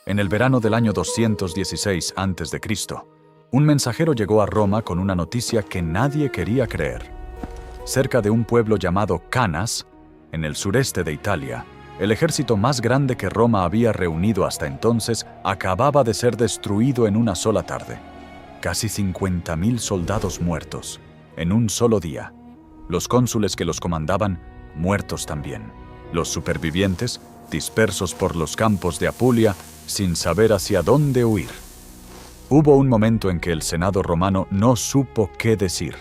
En el verano del año 216 a.C., un mensajero llegó a Roma con una noticia que nadie quería creer. Cerca de un pueblo llamado Canas, en el sureste de Italia, el ejército más grande que Roma había reunido hasta entonces acababa de ser destruido en una sola tarde. Casi 50.000 soldados muertos, en un solo día. Los cónsules que los comandaban, muertos también. Los supervivientes, dispersos por los campos de Apulia, sin saber hacia dónde huir. Hubo un momento en que el Senado romano no supo qué decir.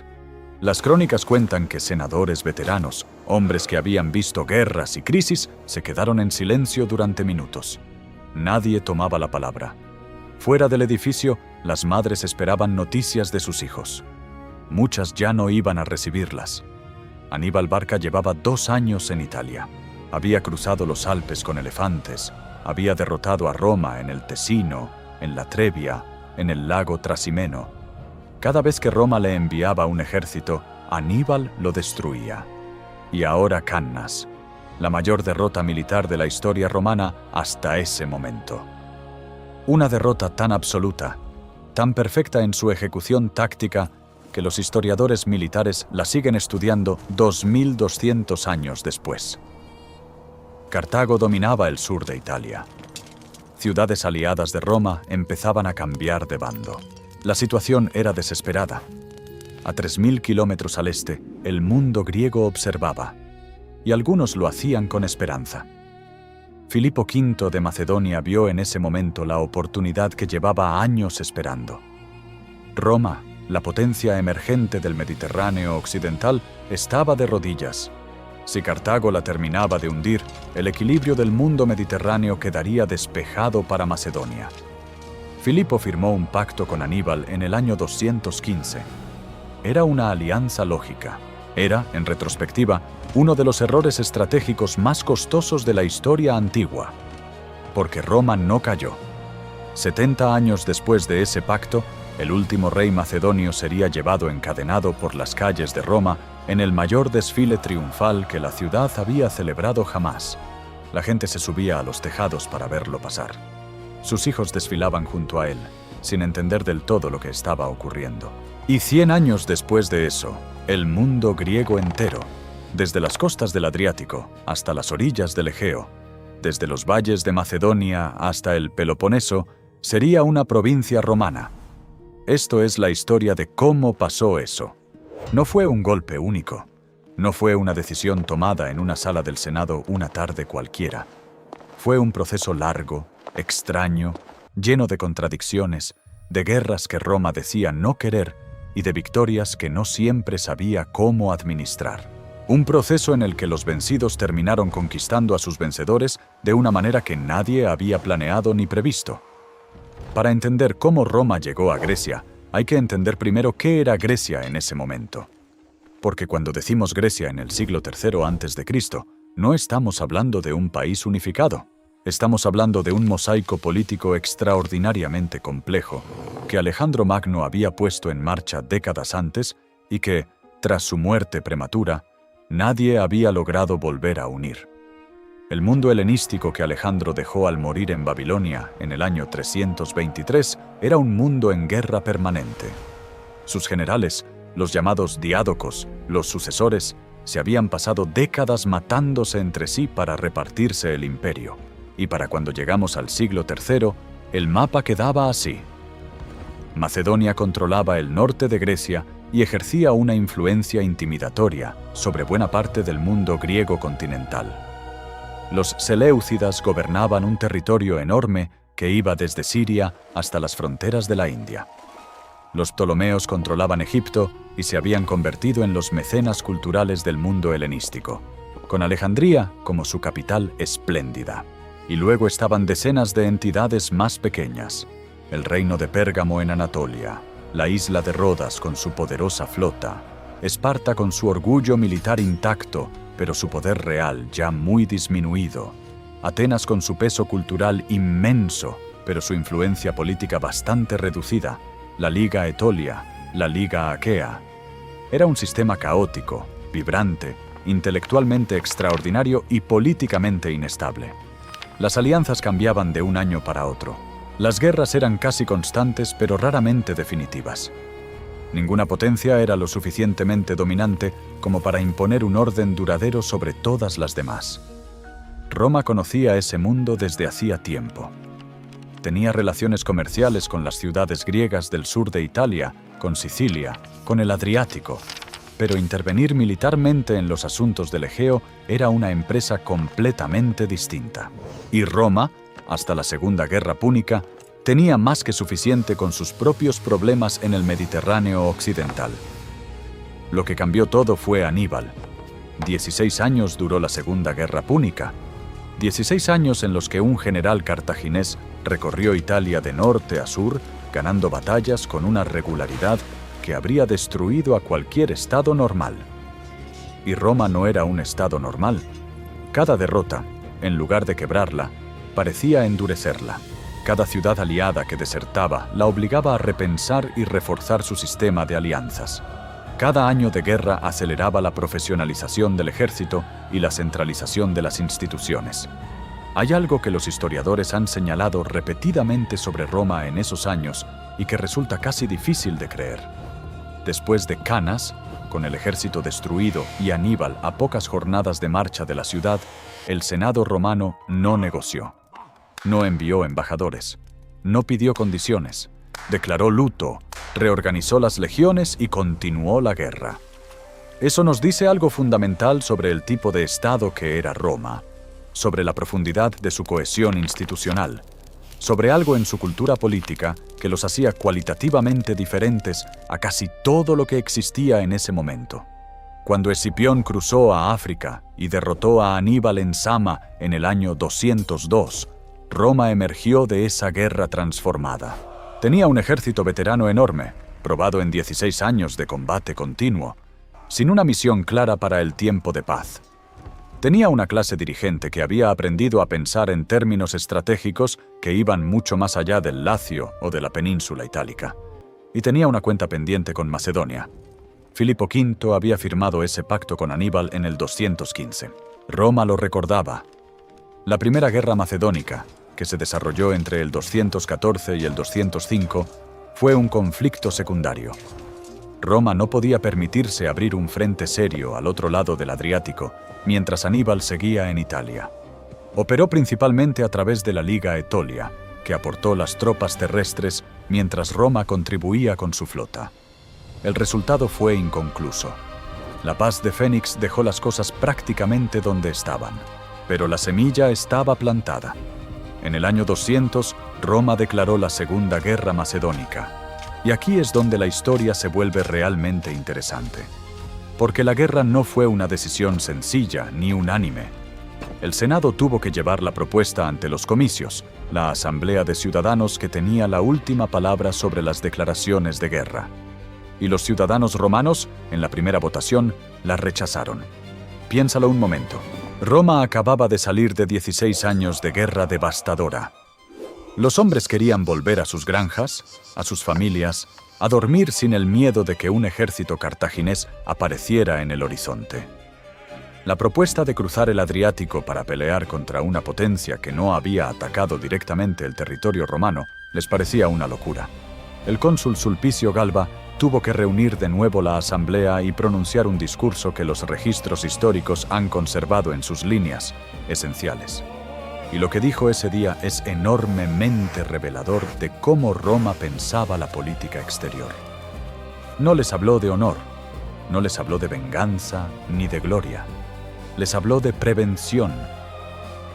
Las crónicas cuentan que senadores veteranos, hombres que habían visto guerras y crisis, se quedaron en silencio durante minutos. Nadie tomaba la palabra. Fuera del edificio, las madres esperaban noticias de sus hijos. Muchas ya no iban a recibirlas. Aníbal Barca llevaba 2 años en Italia. Había cruzado los Alpes con elefantes, había derrotado a Roma en el Tesino, en la Trebia, en el lago Trasimeno. Cada vez que Roma le enviaba un ejército, Aníbal lo destruía. Y ahora Cannas, la mayor derrota militar de la historia romana hasta ese momento. Una derrota tan absoluta, tan perfecta en su ejecución táctica, que los historiadores militares la siguen estudiando 2200 años después. Cartago dominaba el sur de Italia. Ciudades aliadas de Roma empezaban a cambiar de bando. La situación era desesperada. A 3000 kilómetros al este, el mundo griego observaba, y algunos lo hacían con esperanza. Filipo V de Macedonia vio en ese momento la oportunidad que llevaba años esperando. Roma, la potencia emergente del Mediterráneo occidental, estaba de rodillas. Si Cartago la terminaba de hundir, el equilibrio del mundo mediterráneo quedaría despejado para Macedonia. Filipo firmó un pacto con Aníbal en el año 215. Era una alianza lógica. Era, en retrospectiva, uno de los errores estratégicos más costosos de la historia antigua. Porque Roma no cayó. 70 años después de ese pacto, el último rey macedonio sería llevado encadenado por las calles de Roma en el mayor desfile triunfal que la ciudad había celebrado jamás. La gente se subía a los tejados para verlo pasar. Sus hijos desfilaban junto a él, sin entender del todo lo que estaba ocurriendo. Y 100 años después de eso, el mundo griego entero, desde las costas del Adriático hasta las orillas del Egeo, desde los valles de Macedonia hasta el Peloponeso, sería una provincia romana. Esto es la historia de cómo pasó eso. No fue un golpe único. No fue una decisión tomada en una sala del Senado una tarde cualquiera. Fue un proceso largo, extraño, lleno de contradicciones, de guerras que Roma decía no querer y de victorias que no siempre sabía cómo administrar. Un proceso en el que los vencidos terminaron conquistando a sus vencedores de una manera que nadie había planeado ni previsto. Para entender cómo Roma llegó a Grecia, hay que entender primero qué era Grecia en ese momento. Porque cuando decimos Grecia en el siglo III a.C., no estamos hablando de un país unificado. Estamos hablando de un mosaico político extraordinariamente complejo que Alejandro Magno había puesto en marcha décadas antes y que, tras su muerte prematura, nadie había logrado volver a unir. El mundo helenístico que Alejandro dejó al morir en Babilonia en el año 323 era un mundo en guerra permanente. Sus generales, los llamados diádocos, los sucesores, se habían pasado décadas matándose entre sí para repartirse el imperio. Y para cuando llegamos al siglo III, el mapa quedaba así. Macedonia controlaba el norte de Grecia y ejercía una influencia intimidatoria sobre buena parte del mundo griego continental. Los Seleucidas gobernaban un territorio enorme que iba desde Siria hasta las fronteras de la India. Los Ptolomeos controlaban Egipto y se habían convertido en los mecenas culturales del mundo helenístico, con Alejandría como su capital espléndida. Y luego estaban decenas de entidades más pequeñas: el reino de Pérgamo en Anatolia, la isla de Rodas con su poderosa flota, Esparta con su orgullo militar intacto, pero su poder real ya muy disminuido, Atenas con su peso cultural inmenso, pero su influencia política bastante reducida, la Liga Etolia, la Liga Aquea. Era un sistema caótico, vibrante, intelectualmente extraordinario y políticamente inestable. Las alianzas cambiaban de un año para otro. Las guerras eran casi constantes, pero raramente definitivas. Ninguna potencia era lo suficientemente dominante como para imponer un orden duradero sobre todas las demás. Roma conocía ese mundo desde hacía tiempo. Tenía relaciones comerciales con las ciudades griegas del sur de Italia, con Sicilia, con el Adriático, pero intervenir militarmente en los asuntos del Egeo era una empresa completamente distinta. Y Roma, hasta la Segunda Guerra Púnica, tenía más que suficiente con sus propios problemas en el Mediterráneo occidental. Lo que cambió todo fue Aníbal. 16 años duró la Segunda Guerra Púnica. 16 años en los que un general cartaginés recorrió Italia de norte a sur, ganando batallas con una regularidad que habría destruido a cualquier estado normal. Y Roma no era un estado normal. Cada derrota, en lugar de quebrarla, parecía endurecerla. Cada ciudad aliada que desertaba la obligaba a repensar y reforzar su sistema de alianzas. Cada año de guerra aceleraba la profesionalización del ejército y la centralización de las instituciones. Hay algo que los historiadores han señalado repetidamente sobre Roma en esos años y que resulta casi difícil de creer. Después de Canas, con el ejército destruido y Aníbal a pocas jornadas de marcha de la ciudad, el Senado romano no negoció. No envió embajadores, no pidió condiciones, declaró luto, reorganizó las legiones y continuó la guerra. Eso nos dice algo fundamental sobre el tipo de estado que era Roma, sobre la profundidad de su cohesión institucional, sobre algo en su cultura política que los hacía cualitativamente diferentes a casi todo lo que existía en ese momento. Cuando Escipión cruzó a África y derrotó a Aníbal en Sama en el año 202, Roma emergió de esa guerra transformada. Tenía un ejército veterano enorme, probado en 16 años de combate continuo, sin una misión clara para el tiempo de paz. Tenía una clase dirigente que había aprendido a pensar en términos estratégicos que iban mucho más allá del Lacio o de la península itálica. Y tenía una cuenta pendiente con Macedonia. Filipo V había firmado ese pacto con Aníbal en el 215. Roma lo recordaba. La Primera Guerra Macedónica, que se desarrolló entre el 214 y el 205, fue un conflicto secundario. Roma no podía permitirse abrir un frente serio al otro lado del Adriático, mientras Aníbal seguía en Italia. Operó principalmente a través de la Liga Etolia, que aportó las tropas terrestres mientras Roma contribuía con su flota. El resultado fue inconcluso. La paz de Fénix dejó las cosas prácticamente donde estaban, pero la semilla estaba plantada. En el año 200, Roma declaró la Segunda Guerra Macedónica. Y aquí es donde la historia se vuelve realmente interesante. Porque la guerra no fue una decisión sencilla ni unánime. El Senado tuvo que llevar la propuesta ante los comicios, la asamblea de ciudadanos que tenía la última palabra sobre las declaraciones de guerra. Y los ciudadanos romanos, en la primera votación, la rechazaron. Piénsalo un momento. Roma acababa de salir de 16 años de guerra devastadora. Los hombres querían volver a sus granjas, a sus familias, a dormir sin el miedo de que un ejército cartaginés apareciera en el horizonte. La propuesta de cruzar el Adriático para pelear contra una potencia que no había atacado directamente el territorio romano les parecía una locura. El cónsul Sulpicio Galba tuvo que reunir de nuevo la asamblea y pronunciar un discurso que los registros históricos han conservado en sus líneas esenciales. Y lo que dijo ese día es enormemente revelador de cómo Roma pensaba la política exterior. No les habló de honor, no les habló de venganza ni de gloria. Les habló de prevención.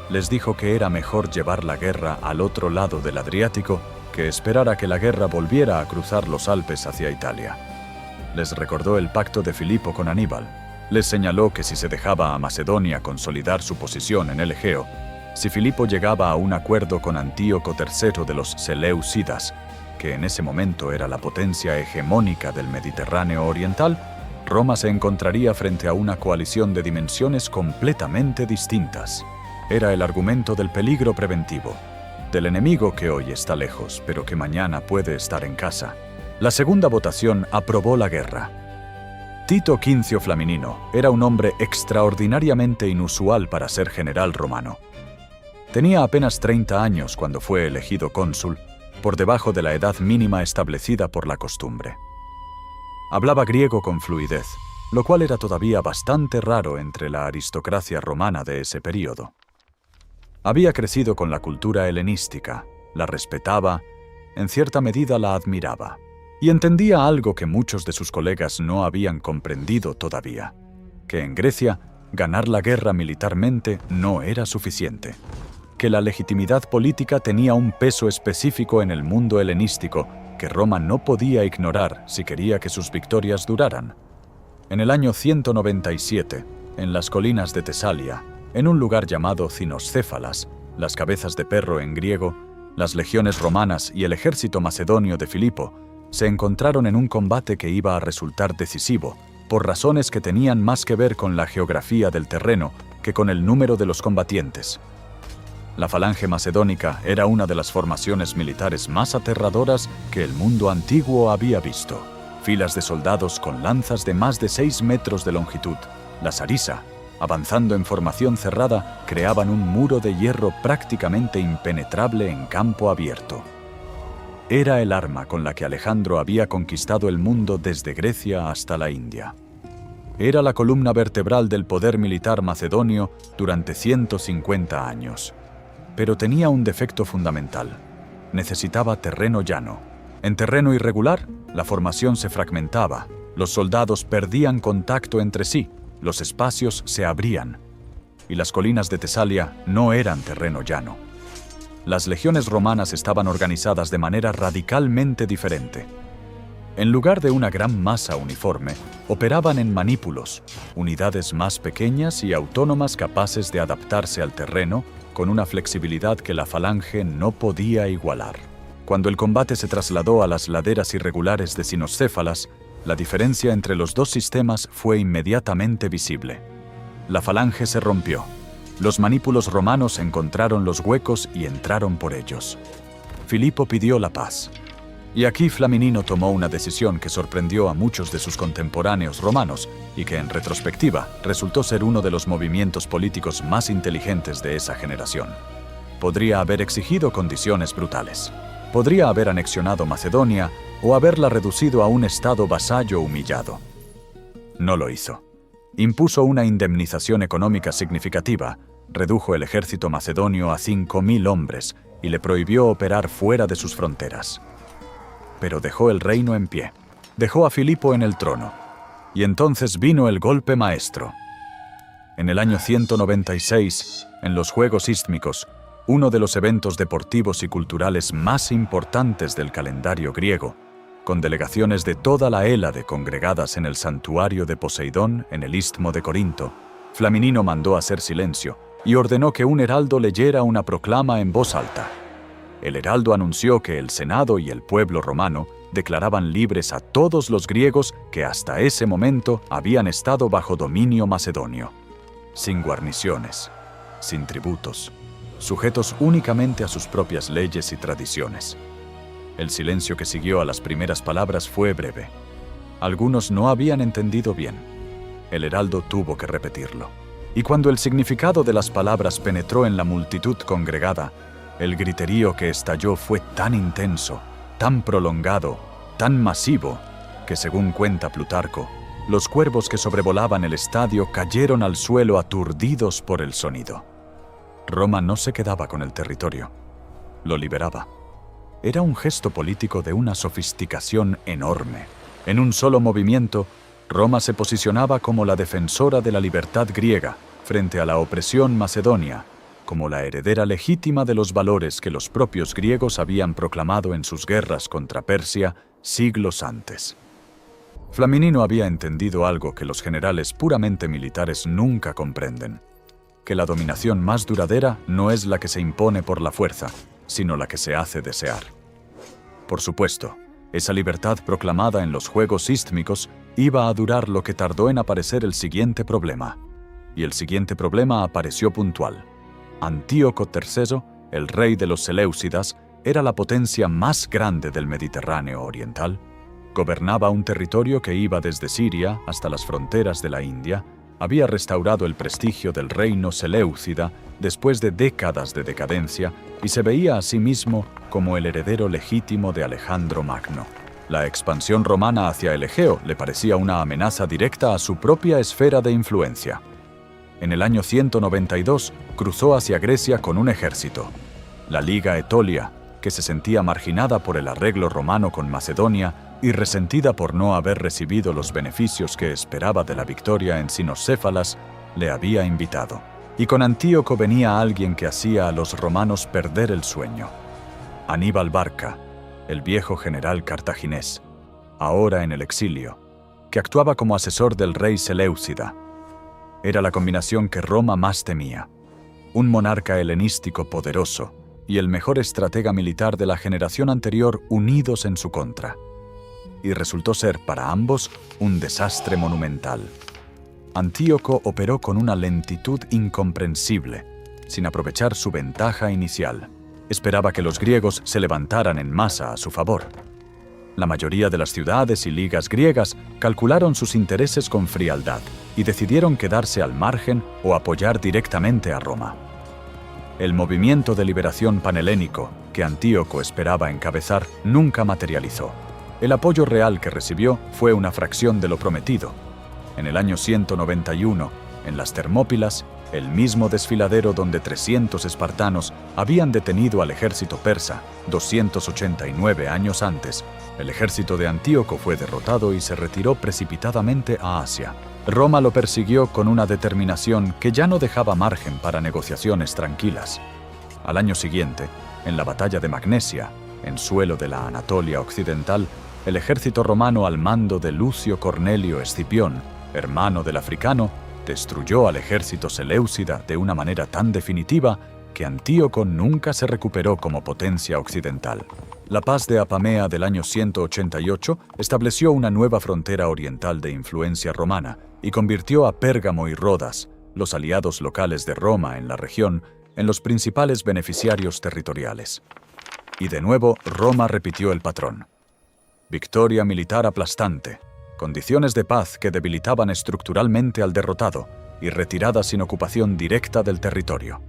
Les dijo que era mejor llevar la guerra al otro lado del Adriático que esperar a que la guerra volviera a cruzar los Alpes hacia Italia. Les recordó el pacto de Filipo con Aníbal. Les señaló que si se dejaba a Macedonia consolidar su posición en el Egeo, si Filipo llegaba a un acuerdo con Antíoco III de los Seleucidas, que en ese momento era la potencia hegemónica del Mediterráneo oriental, Roma se encontraría frente a una coalición de dimensiones completamente distintas. Era el argumento del peligro preventivo, del enemigo que hoy está lejos, pero que mañana puede estar en casa. La segunda votación aprobó la guerra. Tito Quincio Flaminino era un hombre extraordinariamente inusual para ser general romano. Tenía apenas 30 años cuando fue elegido cónsul, por debajo de la edad mínima establecida por la costumbre. Hablaba griego con fluidez, lo cual era todavía bastante raro entre la aristocracia romana de ese período. Había crecido con la cultura helenística, la respetaba, en cierta medida la admiraba, y entendía algo que muchos de sus colegas no habían comprendido todavía, que en Grecia ganar la guerra militarmente no era suficiente, que la legitimidad política tenía un peso específico en el mundo helenístico que Roma no podía ignorar si quería que sus victorias duraran. En el año 197, en las colinas de Tesalia, en un lugar llamado Cinoscéfalas, las cabezas de perro en griego, las legiones romanas y el ejército macedonio de Filipo se encontraron en un combate que iba a resultar decisivo, por razones que tenían más que ver con la geografía del terreno que con el número de los combatientes. La falange macedónica era una de las formaciones militares más aterradoras que el mundo antiguo había visto. Filas de soldados con lanzas de más de 6 metros de longitud, la sarisa, avanzando en formación cerrada, creaban un muro de hierro prácticamente impenetrable en campo abierto. Era el arma con la que Alejandro había conquistado el mundo desde Grecia hasta la India. Era la columna vertebral del poder militar macedonio durante 150 años. Pero tenía un defecto fundamental. Necesitaba terreno llano. En terreno irregular, la formación se fragmentaba, los soldados perdían contacto entre sí, los espacios se abrían, y las colinas de Tesalia no eran terreno llano. Las legiones romanas estaban organizadas de manera radicalmente diferente. En lugar de una gran masa uniforme, operaban en manípulos, unidades más pequeñas y autónomas capaces de adaptarse al terreno con una flexibilidad que la falange no podía igualar. Cuando el combate se trasladó a las laderas irregulares de Cinoscéfalas, la diferencia entre los dos sistemas fue inmediatamente visible. La falange se rompió. Los manípulos romanos encontraron los huecos y entraron por ellos. Filipo pidió la paz. Y aquí Flaminino tomó una decisión que sorprendió a muchos de sus contemporáneos romanos y que, en retrospectiva, resultó ser uno de los movimientos políticos más inteligentes de esa generación. Podría haber exigido condiciones brutales. Podría haber anexionado Macedonia o haberla reducido a un estado vasallo humillado. No lo hizo. Impuso una indemnización económica significativa, redujo el ejército macedonio a 5.000 hombres y le prohibió operar fuera de sus fronteras. Pero dejó el reino en pie, dejó a Filipo en el trono, y entonces vino el golpe maestro. En el año 196, en los Juegos Ístmicos, uno de los eventos deportivos y culturales más importantes del calendario griego, con delegaciones de toda la Hélade congregadas en el santuario de Poseidón en el Istmo de Corinto, Flaminino mandó hacer silencio y ordenó que un heraldo leyera una proclama en voz alta. El heraldo anunció que el Senado y el pueblo romano declaraban libres a todos los griegos que hasta ese momento habían estado bajo dominio macedonio, sin guarniciones, sin tributos, sujetos únicamente a sus propias leyes y tradiciones. El silencio que siguió a las primeras palabras fue breve. Algunos no habían entendido bien. El heraldo tuvo que repetirlo. Y cuando el significado de las palabras penetró en la multitud congregada, el griterío que estalló fue tan intenso, tan prolongado, tan masivo, que según cuenta Plutarco, los cuervos que sobrevolaban el estadio cayeron al suelo aturdidos por el sonido. Roma no se quedaba con el territorio, lo liberaba. Era un gesto político de una sofisticación enorme. En un solo movimiento, Roma se posicionaba como la defensora de la libertad griega frente a la opresión macedonia, como la heredera legítima de los valores que los propios griegos habían proclamado en sus guerras contra Persia siglos antes. Flaminino había entendido algo que los generales puramente militares nunca comprenden, que la dominación más duradera no es la que se impone por la fuerza, sino la que se hace desear. Por supuesto, esa libertad proclamada en los Juegos Ístmicos iba a durar lo que tardó en aparecer el siguiente problema. Y el siguiente problema apareció puntual. Antíoco III, el rey de los Seleucidas, era la potencia más grande del Mediterráneo oriental. Gobernaba un territorio que iba desde Siria hasta las fronteras de la India había restaurado el prestigio del reino seleucida después de décadas de decadencia y se veía a sí mismo como el heredero legítimo de Alejandro Magno. La expansión romana hacia el Egeo le parecía una amenaza directa a su propia esfera de influencia. En el año 192 cruzó hacia Grecia con un ejército. La Liga Etolia, que se sentía marginada por el arreglo romano con Macedonia y resentida por no haber recibido los beneficios que esperaba de la victoria en Cinocéfalas, le había invitado. Y con Antíoco venía alguien que hacía a los romanos perder el sueño. Aníbal Barca, el viejo general cartaginés, ahora en el exilio, que actuaba como asesor del rey Seleucida. Era la combinación que Roma más temía. Un monarca helenístico poderoso y el mejor estratega militar de la generación anterior unidos en su contra. Y resultó ser para ambos un desastre monumental. Antíoco operó con una lentitud incomprensible, sin aprovechar su ventaja inicial. Esperaba que los griegos se levantaran en masa a su favor. La mayoría de las ciudades y ligas griegas calcularon sus intereses con frialdad y decidieron quedarse al margen o apoyar directamente a Roma. El movimiento de liberación panhelénico que Antíoco esperaba encabezar nunca materializó. El apoyo real que recibió fue una fracción de lo prometido. En el año 191, en las Termópilas, el mismo desfiladero donde 300 espartanos habían detenido al ejército persa 289 años antes, el ejército de Antíoco fue derrotado y se retiró precipitadamente a Asia. Roma lo persiguió con una determinación que ya no dejaba margen para negociaciones tranquilas. Al año siguiente, en la batalla de Magnesia, en suelo de la Anatolia occidental, el ejército romano al mando de Lucio Cornelio Escipión, hermano del africano, destruyó al ejército seleucida de una manera tan definitiva que Antíoco nunca se recuperó como potencia occidental. La paz de Apamea del año 188 estableció una nueva frontera oriental de influencia romana y convirtió a Pérgamo y Rodas, los aliados locales de Roma en la región, en los principales beneficiarios territoriales. Y de nuevo Roma repitió el patrón. Victoria militar aplastante, condiciones de paz que debilitaban estructuralmente al derrotado y retirada sin ocupación directa del territorio,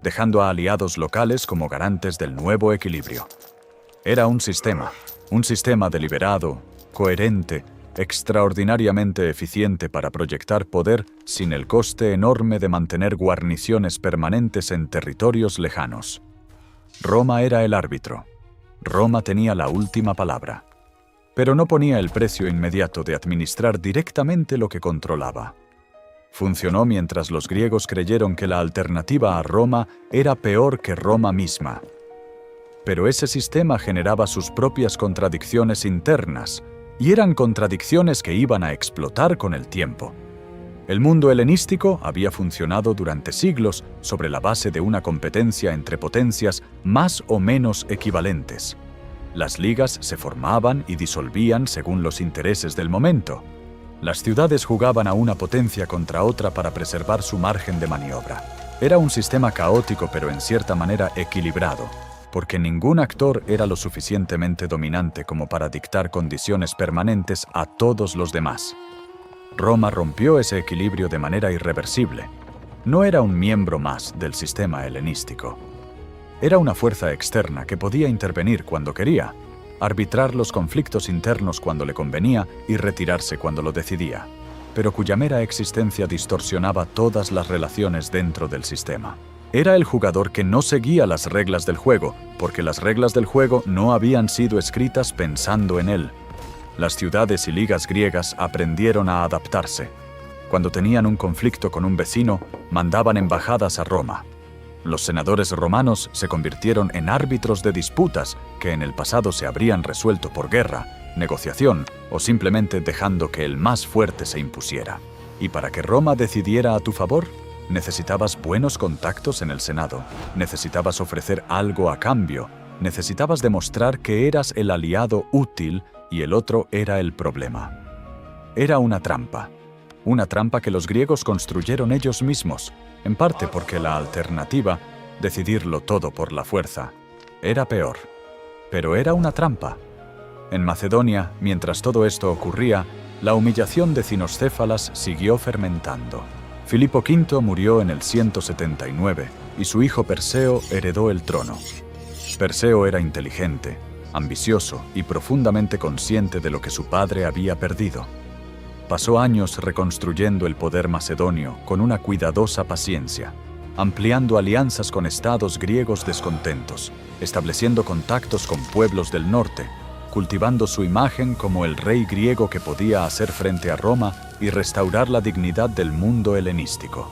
dejando a aliados locales como garantes del nuevo equilibrio. Era un sistema deliberado, coherente, extraordinariamente eficiente para proyectar poder sin el coste enorme de mantener guarniciones permanentes en territorios lejanos. Roma era el árbitro. Roma tenía la última palabra. Pero no ponía el precio inmediato de administrar directamente lo que controlaba. Funcionó mientras los griegos creyeron que la alternativa a Roma era peor que Roma misma. Pero ese sistema generaba sus propias contradicciones internas, y eran contradicciones que iban a explotar con el tiempo. El mundo helenístico había funcionado durante siglos sobre la base de una competencia entre potencias más o menos equivalentes. Las ligas se formaban y disolvían según los intereses del momento. Las ciudades jugaban a una potencia contra otra para preservar su margen de maniobra. Era un sistema caótico pero en cierta manera equilibrado, porque ningún actor era lo suficientemente dominante como para dictar condiciones permanentes a todos los demás. Roma rompió ese equilibrio de manera irreversible. No era un miembro más del sistema helenístico. Era una fuerza externa que podía intervenir cuando quería, arbitrar los conflictos internos cuando le convenía y retirarse cuando lo decidía, pero cuya mera existencia distorsionaba todas las relaciones dentro del sistema. Era el jugador que no seguía las reglas del juego, porque las reglas del juego no habían sido escritas pensando en él. Las ciudades y ligas griegas aprendieron a adaptarse. Cuando tenían un conflicto con un vecino, mandaban embajadas a Roma. Los senadores romanos se convirtieron en árbitros de disputas que en el pasado se habrían resuelto por guerra, negociación o simplemente dejando que el más fuerte se impusiera. Y para que Roma decidiera a tu favor, necesitabas buenos contactos en el Senado, necesitabas ofrecer algo a cambio, necesitabas demostrar que eras el aliado útil y el otro era el problema. Era una trampa que los griegos construyeron ellos mismos, en parte porque la alternativa, decidirlo todo por la fuerza, era peor. Pero era una trampa. En Macedonia, mientras todo esto ocurría, La humillación de Cinoscéfalas siguió fermentando. Filipo V murió en el 179 y su hijo Perseo heredó el trono. Perseo era inteligente, ambicioso y profundamente consciente de lo que su padre había perdido. Pasó años reconstruyendo el poder macedonio con una cuidadosa paciencia, ampliando alianzas con estados griegos descontentos, estableciendo contactos con pueblos del norte, cultivando su imagen como el rey griego que podía hacer frente a Roma y restaurar la dignidad del mundo helenístico.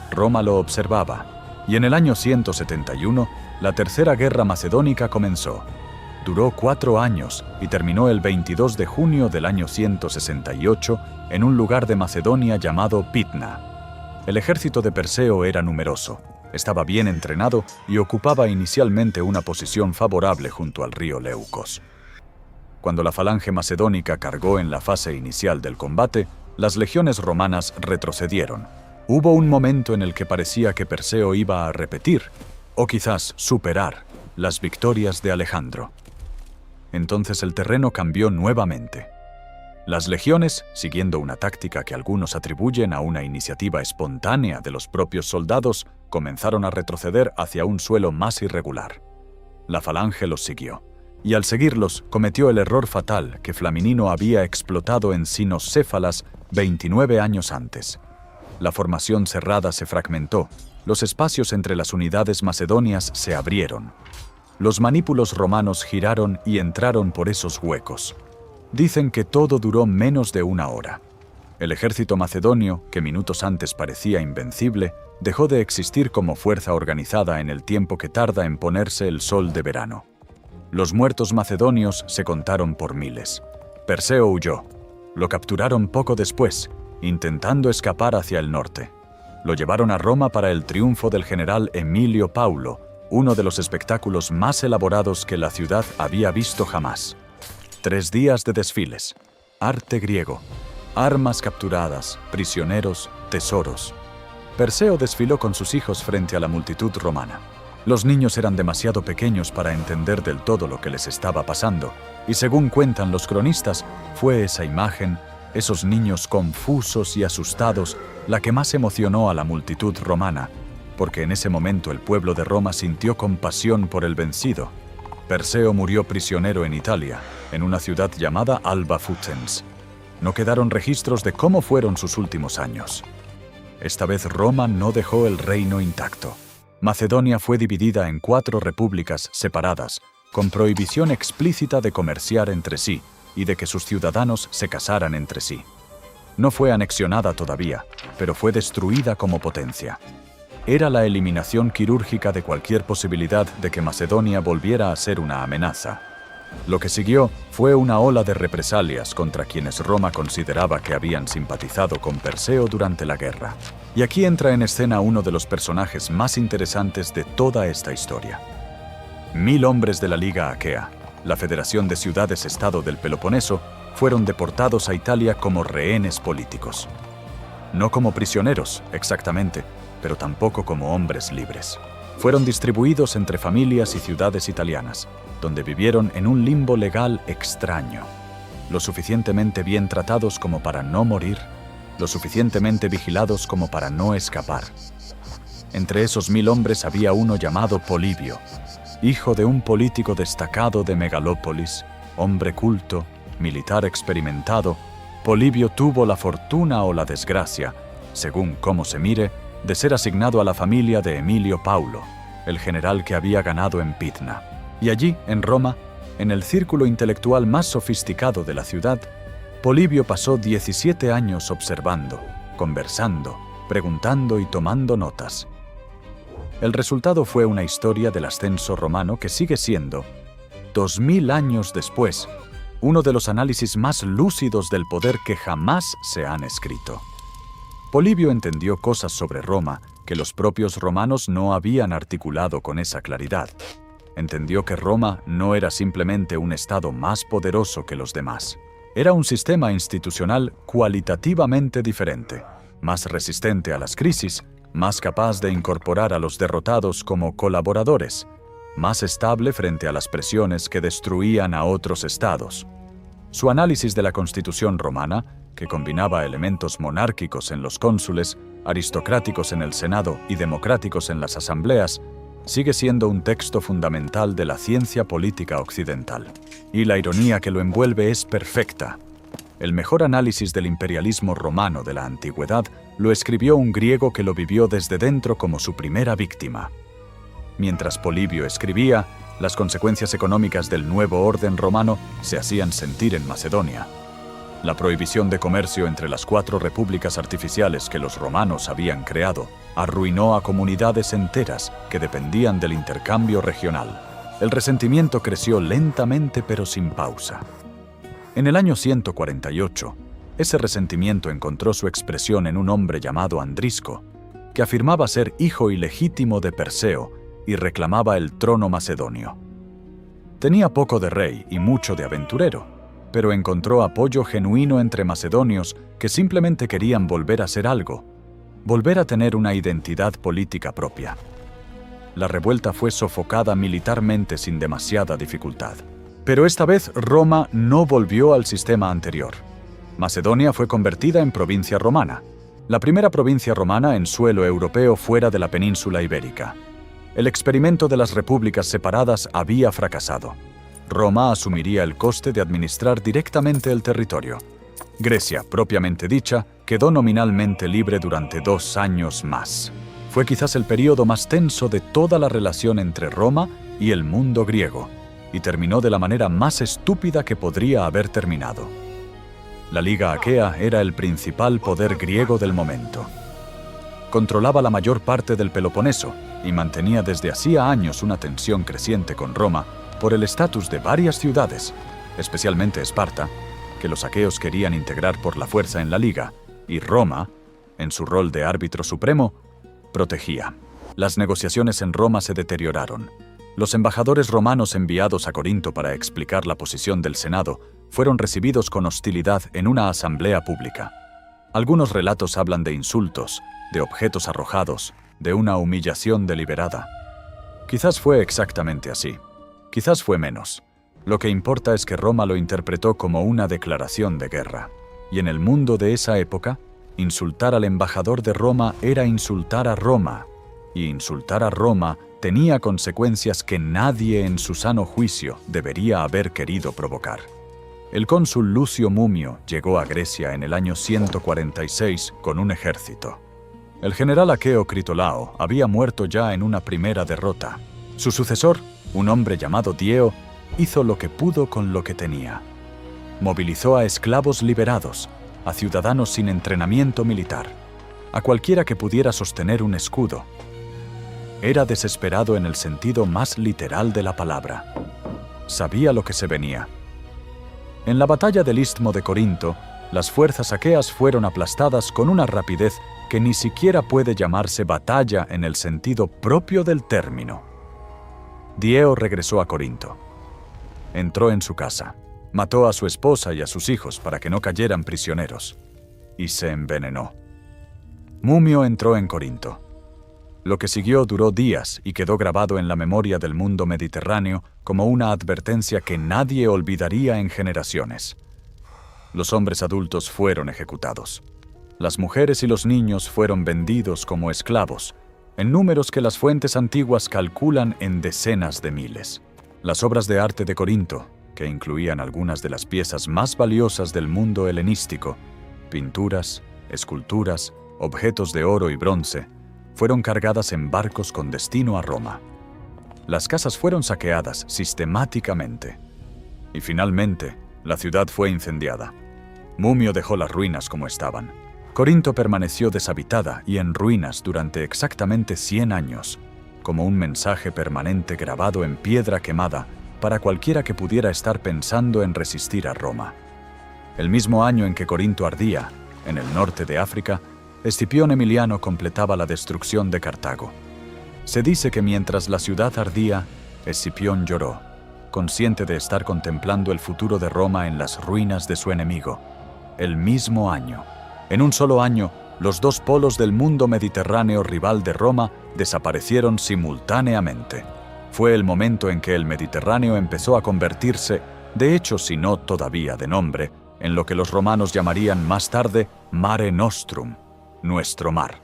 Roma lo observaba, y en el año 171, la Tercera Guerra Macedónica comenzó. Duró 4 años y terminó el 22 de junio del año 168 en un lugar de Macedonia llamado Pitna. El ejército de Perseo era numeroso, estaba bien entrenado y ocupaba inicialmente una posición favorable junto al río Leucos. Cuando la falange macedónica cargó en la fase inicial del combate, las legiones romanas retrocedieron. Hubo un momento en el que parecía que Perseo iba a repetir, o quizás superar, las victorias de Alejandro. Entonces el terreno cambió nuevamente. Las legiones, siguiendo una táctica que algunos atribuyen a una iniciativa espontánea de los propios soldados, comenzaron a retroceder hacia un suelo más irregular. La falange los siguió, y al seguirlos cometió el error fatal que Flaminino había explotado en Cinoscéfalas 29 años antes. La formación cerrada se fragmentó, los espacios entre las unidades macedonias se abrieron. Los manípulos romanos giraron y entraron por esos huecos. Dicen que todo duró menos de 1 hora. El ejército macedonio, que minutos antes parecía invencible, dejó de existir como fuerza organizada en el tiempo que tarda en ponerse el sol de verano. Los muertos macedonios se contaron por miles. Perseo huyó. Lo capturaron poco después, intentando escapar hacia el norte. Lo llevaron a Roma para el triunfo del general Emilio Paulo, uno de los espectáculos más elaborados que la ciudad había visto jamás. 3 días de desfiles, arte griego, armas capturadas, prisioneros, tesoros. Perseo desfiló con sus hijos frente a la multitud romana. Los niños eran demasiado pequeños para entender del todo lo que les estaba pasando, y según cuentan los cronistas, fue esa imagen, esos niños confusos y asustados, la que más emocionó a la multitud romana, porque en ese momento el pueblo de Roma sintió compasión por el vencido. Perseo murió prisionero en Italia, en una ciudad llamada Alba Futens. No quedaron registros de cómo fueron sus últimos años. Esta vez Roma no dejó el reino intacto. Macedonia fue dividida en 4 repúblicas separadas, con prohibición explícita de comerciar entre sí y de que sus ciudadanos se casaran entre sí. No fue anexionada todavía, pero fue destruida como potencia. Era la eliminación quirúrgica de cualquier posibilidad de que Macedonia volviera a ser una amenaza. Lo que siguió fue una ola de represalias contra quienes Roma consideraba que habían simpatizado con Perseo durante la guerra. Y aquí entra en escena uno de los personajes más interesantes de toda esta historia. 1000 hombres de la Liga Aquea, la Federación de Ciudades-Estado del Peloponeso, fueron deportados a Italia como rehenes políticos. No como prisioneros, exactamente, pero tampoco como hombres libres. Fueron distribuidos entre familias y ciudades italianas, donde vivieron en un limbo legal extraño, lo suficientemente bien tratados como para no morir, lo suficientemente vigilados como para no escapar. Entre esos 1000 hombres había uno llamado Polibio, hijo de un político destacado de Megalópolis, hombre culto, militar experimentado. Polibio tuvo la fortuna o la desgracia, según cómo se mire, de ser asignado a la familia de Emilio Paulo, el general que había ganado en Pitna. Y allí, en Roma, en el círculo intelectual más sofisticado de la ciudad, Polibio pasó 17 años observando, conversando, preguntando y tomando notas. El resultado fue una historia del ascenso romano que sigue siendo, 2000 años después, uno de los análisis más lúcidos del poder que jamás se han escrito. Polibio entendió cosas sobre Roma que los propios romanos no habían articulado con esa claridad. Entendió que Roma no era simplemente un estado más poderoso que los demás. Era un sistema institucional cualitativamente diferente, más resistente a las crisis, más capaz de incorporar a los derrotados como colaboradores, más estable frente a las presiones que destruían a otros estados. Su análisis de la Constitución romana, que combinaba elementos monárquicos en los cónsules, aristocráticos en el Senado y democráticos en las asambleas, sigue siendo un texto fundamental de la ciencia política occidental. Y la ironía que lo envuelve es perfecta. El mejor análisis del imperialismo romano de la antigüedad lo escribió un griego que lo vivió desde dentro como su primera víctima. Mientras Polibio escribía, las consecuencias económicas del nuevo orden romano se hacían sentir en Macedonia. La prohibición de comercio entre las 4 repúblicas artificiales que los romanos habían creado arruinó a comunidades enteras que dependían del intercambio regional. El resentimiento creció lentamente pero sin pausa. En el año 148, ese resentimiento encontró su expresión en un hombre llamado Andrisco, que afirmaba ser hijo ilegítimo de Perseo y reclamaba el trono macedonio. Tenía poco de rey y mucho de aventurero, pero encontró apoyo genuino entre macedonios que simplemente querían volver a ser algo, volver a tener una identidad política propia. La revuelta fue sofocada militarmente sin demasiada dificultad. Pero esta vez Roma no volvió al sistema anterior. Macedonia fue convertida en provincia romana, la primera provincia romana en suelo europeo fuera de la península ibérica. El experimento de las repúblicas separadas había fracasado. Roma asumiría el coste de administrar directamente el territorio. Grecia, propiamente dicha, quedó nominalmente libre durante 2 años más. Fue quizás el período más tenso de toda la relación entre Roma y el mundo griego, y terminó de la manera más estúpida que podría haber terminado. La Liga Aquea era el principal poder griego del momento. Controlaba la mayor parte del Peloponeso y mantenía desde hacía años una tensión creciente con Roma por el estatus de varias ciudades, especialmente Esparta, que los aqueos querían integrar por la fuerza en la Liga, y Roma, en su rol de árbitro supremo, protegía. Las negociaciones en Roma se deterioraron. Los embajadores romanos enviados a Corinto para explicar la posición del Senado fueron recibidos con hostilidad en una asamblea pública. Algunos relatos hablan de insultos, de objetos arrojados, de una humillación deliberada. Quizás fue exactamente así. Quizás fue menos. Lo que importa es que Roma lo interpretó como una declaración de guerra. Y en el mundo de esa época, insultar al embajador de Roma era insultar a Roma. Y insultar a Roma tenía consecuencias que nadie en su sano juicio debería haber querido provocar. El cónsul Lucio Mumio llegó a Grecia en el año 146 con un ejército. El general aqueo Critolao había muerto ya en una primera derrota. Su sucesor, un hombre llamado Dieo, hizo lo que pudo con lo que tenía. Movilizó a esclavos liberados, a ciudadanos sin entrenamiento militar, a cualquiera que pudiera sostener un escudo. Era desesperado en el sentido más literal de la palabra. Sabía lo que se venía. En la batalla del Istmo de Corinto, las fuerzas aqueas fueron aplastadas con una rapidez que ni siquiera puede llamarse batalla en el sentido propio del término. Dieo regresó a Corinto. Entró en su casa, mató a su esposa y a sus hijos para que no cayeran prisioneros, y se envenenó. Mumio entró en Corinto. Lo que siguió duró días y quedó grabado en la memoria del mundo mediterráneo como una advertencia que nadie olvidaría en generaciones. Los hombres adultos fueron ejecutados. Las mujeres y los niños fueron vendidos como esclavos, en números que las fuentes antiguas calculan en decenas de miles. Las obras de arte de Corinto, que incluían algunas de las piezas más valiosas del mundo helenístico, pinturas, esculturas, objetos de oro y bronce, fueron cargadas en barcos con destino a Roma. Las casas fueron saqueadas sistemáticamente. Y finalmente, la ciudad fue incendiada. Mumio dejó las ruinas como estaban. Corinto permaneció deshabitada y en ruinas durante exactamente 100 años, como un mensaje permanente grabado en piedra quemada para cualquiera que pudiera estar pensando en resistir a Roma. El mismo año en que Corinto ardía, en el norte de África, Escipión Emiliano completaba la destrucción de Cartago. Se dice que mientras la ciudad ardía, Escipión lloró, consciente de estar contemplando el futuro de Roma en las ruinas de su enemigo. El mismo año. En un solo año, los 2 polos del mundo mediterráneo rival de Roma desaparecieron simultáneamente. Fue el momento en que el Mediterráneo empezó a convertirse De hecho, si no todavía de nombre, en lo que los romanos llamarían más tarde Mare Nostrum, nuestro mar.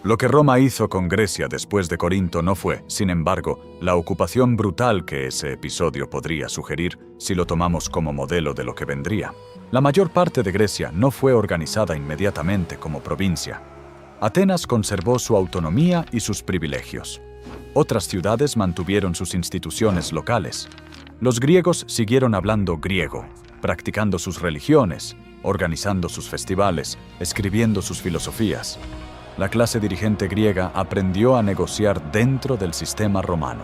Lo que Roma hizo con Grecia después de Corinto no fue, sin embargo, la ocupación brutal que ese episodio podría sugerir si lo tomamos como modelo de lo que vendría. La mayor parte de Grecia no fue organizada inmediatamente como provincia. Atenas conservó su autonomía y sus privilegios. Otras ciudades mantuvieron sus instituciones locales. Los griegos siguieron hablando griego, practicando sus religiones, organizando sus festivales, escribiendo sus filosofías. La clase dirigente griega aprendió a negociar dentro del sistema romano,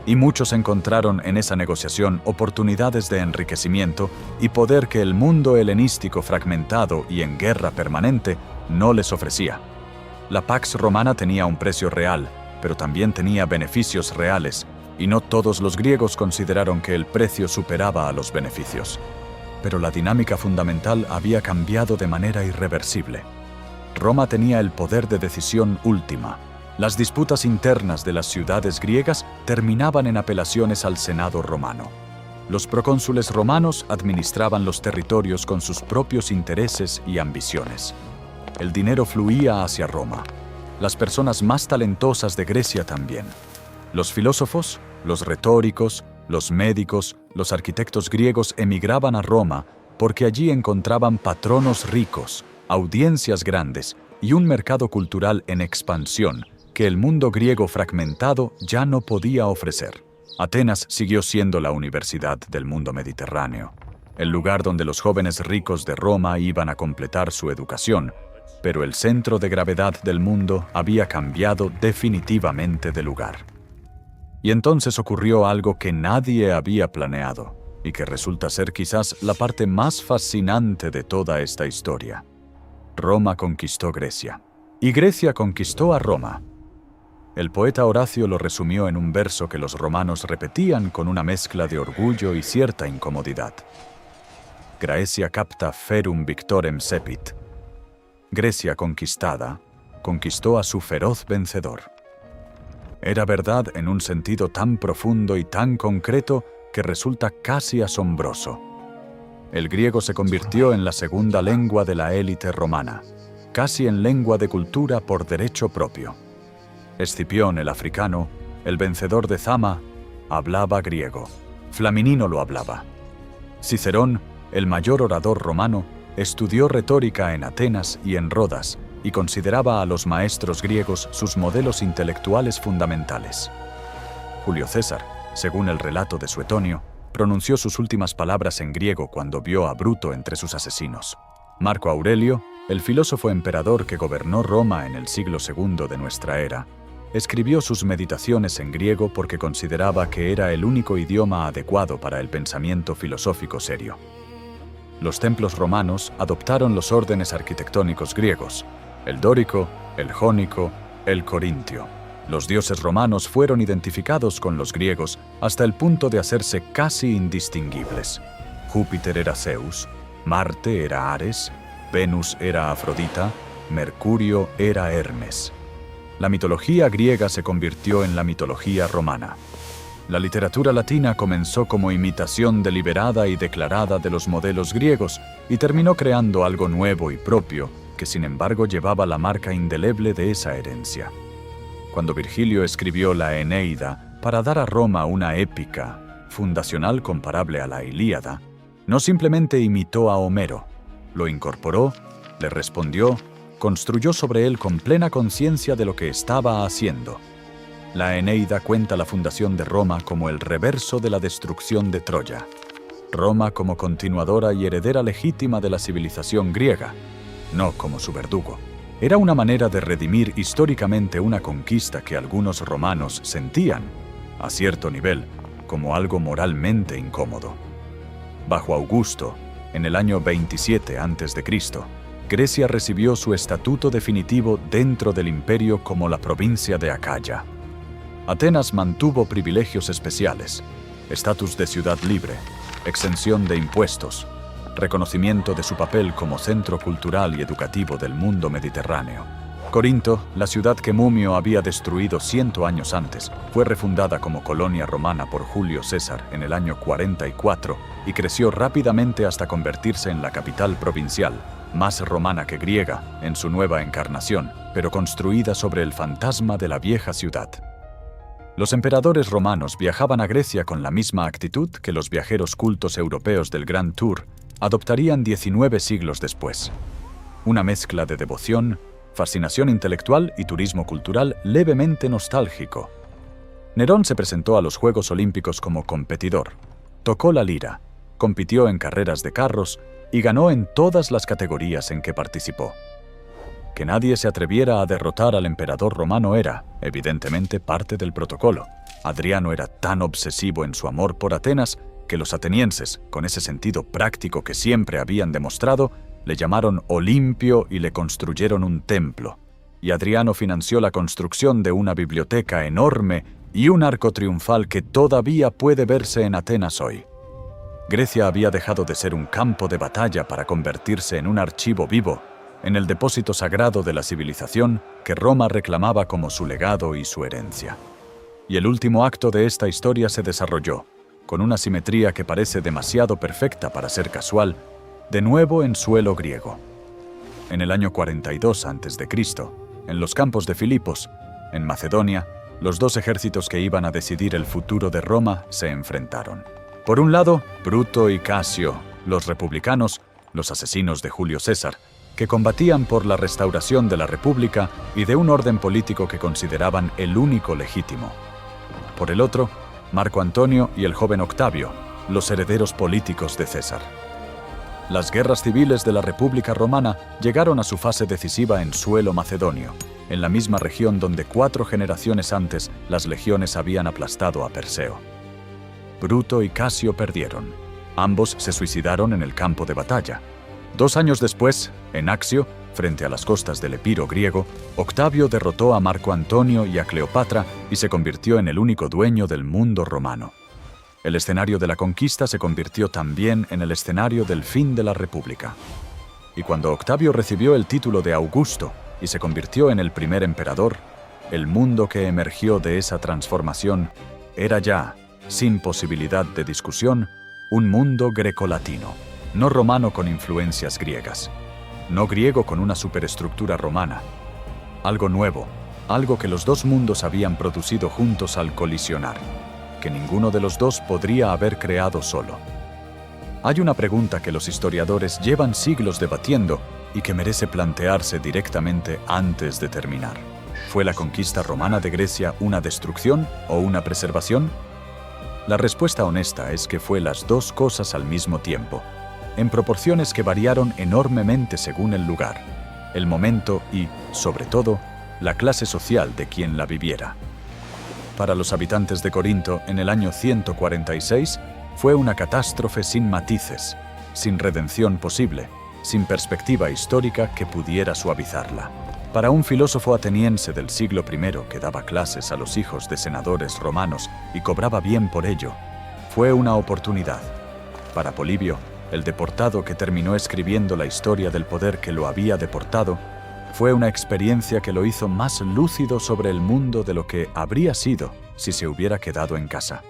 y muchos encontraron en esa negociación oportunidades de enriquecimiento y poder que el mundo helenístico fragmentado y en guerra permanente no les ofrecía. La Pax Romana tenía un precio real, pero también tenía beneficios reales, y no todos los griegos consideraron que el precio superaba a los beneficios. Pero la dinámica fundamental había cambiado de manera irreversible. Roma tenía el poder de decisión última. Las disputas internas de las ciudades griegas terminaban en apelaciones al Senado romano. Los procónsules romanos administraban los territorios con sus propios intereses y ambiciones. El dinero fluía hacia Roma. Las personas más talentosas de Grecia también. Los filósofos, los retóricos, los médicos, los arquitectos griegos emigraban a Roma porque allí encontraban patronos ricos, audiencias grandes y un mercado cultural en expansión que el mundo griego fragmentado ya no podía ofrecer. Atenas siguió siendo la universidad del mundo mediterráneo, el lugar donde los jóvenes ricos de Roma iban a completar su educación, pero el centro de gravedad del mundo había cambiado definitivamente de lugar. Y entonces ocurrió algo que nadie había planeado, y que resulta ser quizás la parte más fascinante de toda esta historia. Roma conquistó Grecia, y Grecia conquistó a Roma. El poeta Horacio lo resumió en un verso que los romanos repetían con una mezcla de orgullo y cierta incomodidad. Graecia capta ferum victorem cepit. Grecia conquistada, conquistó a su feroz vencedor. Era verdad en un sentido tan profundo y tan concreto que resulta casi asombroso. El griego se convirtió en la segunda lengua de la élite romana, casi en lengua de cultura por derecho propio. Escipión, el africano, el vencedor de Zama, hablaba griego. Flaminino lo hablaba. Cicerón, el mayor orador romano, estudió retórica en Atenas y en Rodas, y consideraba a los maestros griegos sus modelos intelectuales fundamentales. Julio César, según el relato de Suetonio, pronunció sus últimas palabras en griego cuando vio a Bruto entre sus asesinos. Marco Aurelio, el filósofo emperador que gobernó Roma en el siglo II de nuestra era, escribió sus meditaciones en griego porque consideraba que era el único idioma adecuado para el pensamiento filosófico serio. Los templos romanos adoptaron los órdenes arquitectónicos griegos, el dórico, el jónico, el corintio. Los dioses romanos fueron identificados con los griegos hasta el punto de hacerse casi indistinguibles. Júpiter era Zeus, Marte era Ares, Venus era Afrodita, Mercurio era Hermes. La mitología griega se convirtió en la mitología romana. La literatura latina comenzó como imitación deliberada y declarada de los modelos griegos y terminó creando algo nuevo y propio, que sin embargo llevaba la marca indeleble de esa herencia. Cuando Virgilio escribió la Eneida para dar a Roma una épica, fundacional comparable a la Ilíada, no simplemente imitó a Homero, lo incorporó, le respondió, construyó sobre él con plena conciencia de lo que estaba haciendo. La Eneida cuenta la fundación de Roma como el reverso de la destrucción de Troya. Roma como continuadora y heredera legítima de la civilización griega, no como su verdugo. Era una manera de redimir históricamente una conquista que algunos romanos sentían, a cierto nivel, como algo moralmente incómodo. Bajo Augusto, en el año 27 a.C., Grecia recibió su estatuto definitivo dentro del imperio como la provincia de Acaya. Atenas mantuvo privilegios especiales, estatus de ciudad libre, exención de impuestos, reconocimiento de su papel como centro cultural y educativo del mundo mediterráneo. Corinto, la ciudad que Mumio había destruido 100 años antes, fue refundada como colonia romana por Julio César en el año 44 y creció rápidamente hasta convertirse en la capital provincial, más romana que griega, en su nueva encarnación, pero construida sobre el fantasma de la vieja ciudad. Los emperadores romanos viajaban a Grecia con la misma actitud que los viajeros cultos europeos del Grand Tour adoptarían 19 siglos después. Una mezcla de devoción, fascinación intelectual y turismo cultural levemente nostálgico. Nerón se presentó a los Juegos Olímpicos como competidor, tocó la lira, compitió en carreras de carros y ganó en todas las categorías en que participó. Que nadie se atreviera a derrotar al emperador romano era, evidentemente, parte del protocolo. Adriano era tan obsesivo en su amor por Atenas que los atenienses, con ese sentido práctico que siempre habían demostrado, le llamaron Olimpio y le construyeron un templo. Y Adriano financió la construcción de una biblioteca enorme y un arco triunfal que todavía puede verse en Atenas hoy. Grecia había dejado de ser un campo de batalla para convertirse en un archivo vivo, en el depósito sagrado de la civilización que Roma reclamaba como su legado y su herencia. Y el último acto de esta historia se desarrolló, con una simetría que parece demasiado perfecta para ser casual, de nuevo en suelo griego. En el año 42 a.C., en los campos de Filipos, en Macedonia, los dos ejércitos que iban a decidir el futuro de Roma se enfrentaron. Por un lado, Bruto y Casio, los republicanos, los asesinos de Julio César, que combatían por la restauración de la República y de un orden político que consideraban el único legítimo. Por el otro, Marco Antonio y el joven Octavio, los herederos políticos de César. Las guerras civiles de la República Romana llegaron a su fase decisiva en suelo macedonio, en la misma región donde 4 generaciones antes las legiones habían aplastado a Perseo. Bruto y Casio perdieron. Ambos se suicidaron en el campo de batalla. 2 años después, en Axio, frente a las costas del Epiro griego, Octavio derrotó a Marco Antonio y a Cleopatra y se convirtió en el único dueño del mundo romano. El escenario de la conquista se convirtió también en el escenario del fin de la República. Y cuando Octavio recibió el título de Augusto y se convirtió en el primer emperador, el mundo que emergió de esa transformación era ya, sin posibilidad de discusión, un mundo grecolatino, no romano con influencias griegas, no griego con una superestructura romana. Algo nuevo, algo que los dos mundos habían producido juntos al colisionar, que ninguno de los dos podría haber creado solo. Hay una pregunta que los historiadores llevan siglos debatiendo y que merece plantearse directamente antes de terminar. ¿Fue la conquista romana de Grecia una destrucción o una preservación? La respuesta honesta es que fue las dos cosas al mismo tiempo, en proporciones que variaron enormemente según el lugar, el momento y, sobre todo, la clase social de quien la viviera. Para los habitantes de Corinto, en el año 146, fue una catástrofe sin matices, sin redención posible, sin perspectiva histórica que pudiera suavizarla. Para un filósofo ateniense del siglo I que daba clases a los hijos de senadores romanos y cobraba bien por ello, fue una oportunidad. Para Polibio, el deportado que terminó escribiendo la historia del poder que lo había deportado, fue una experiencia que lo hizo más lúcido sobre el mundo de lo que habría sido si se hubiera quedado en casa.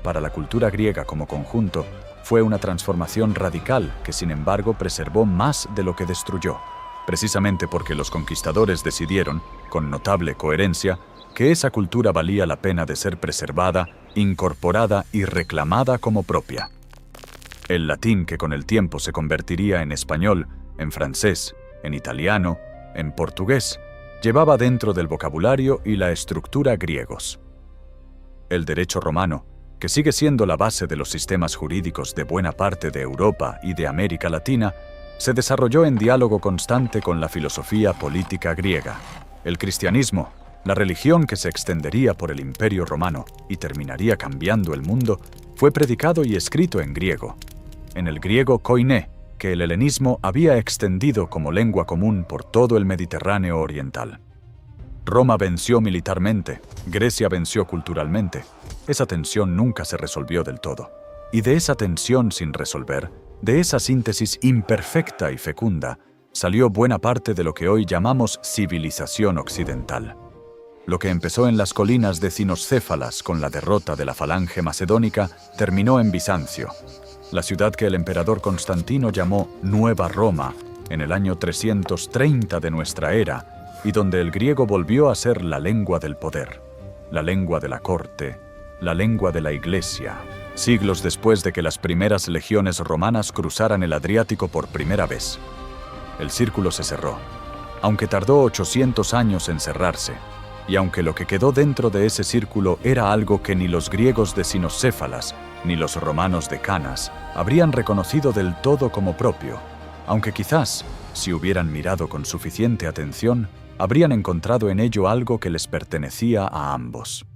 Para la cultura griega como conjunto, fue una transformación radical que sin embargo preservó más de lo que destruyó, precisamente porque los conquistadores decidieron, con notable coherencia, que esa cultura valía la pena de ser preservada, incorporada y reclamada como propia. El latín, que con el tiempo se convertiría en español, en francés, en italiano, en portugués, llevaba dentro del vocabulario y la estructura griegos. El derecho romano, que sigue siendo la base de los sistemas jurídicos de buena parte de Europa y de América Latina, se desarrolló en diálogo constante con la filosofía política griega. El cristianismo, la religión que se extendería por el Imperio Romano y terminaría cambiando el mundo, fue predicado y escrito en griego, en el griego koiné, que el helenismo había extendido como lengua común por todo el Mediterráneo oriental. Roma venció militarmente, Grecia venció culturalmente. Esa tensión nunca se resolvió del todo. Y de esa tensión sin resolver, de esa síntesis imperfecta y fecunda, salió buena parte de lo que hoy llamamos civilización occidental. Lo que empezó en las colinas de Cinoscéfalas con la derrota de la falange macedónica terminó en Bizancio, la ciudad que el emperador Constantino llamó Nueva Roma en el año 330 de nuestra era, y donde el griego volvió a ser la lengua del poder, la lengua de la corte, la lengua de la iglesia, siglos después de que las primeras legiones romanas cruzaran el Adriático por primera vez. El círculo se cerró, aunque tardó 800 años en cerrarse, y aunque lo que quedó dentro de ese círculo era algo que ni los griegos de Cinoscéfalas ni los romanos de Canas habrían reconocido del todo como propio, aunque quizás, si hubieran mirado con suficiente atención, habrían encontrado en ello algo que les pertenecía a ambos.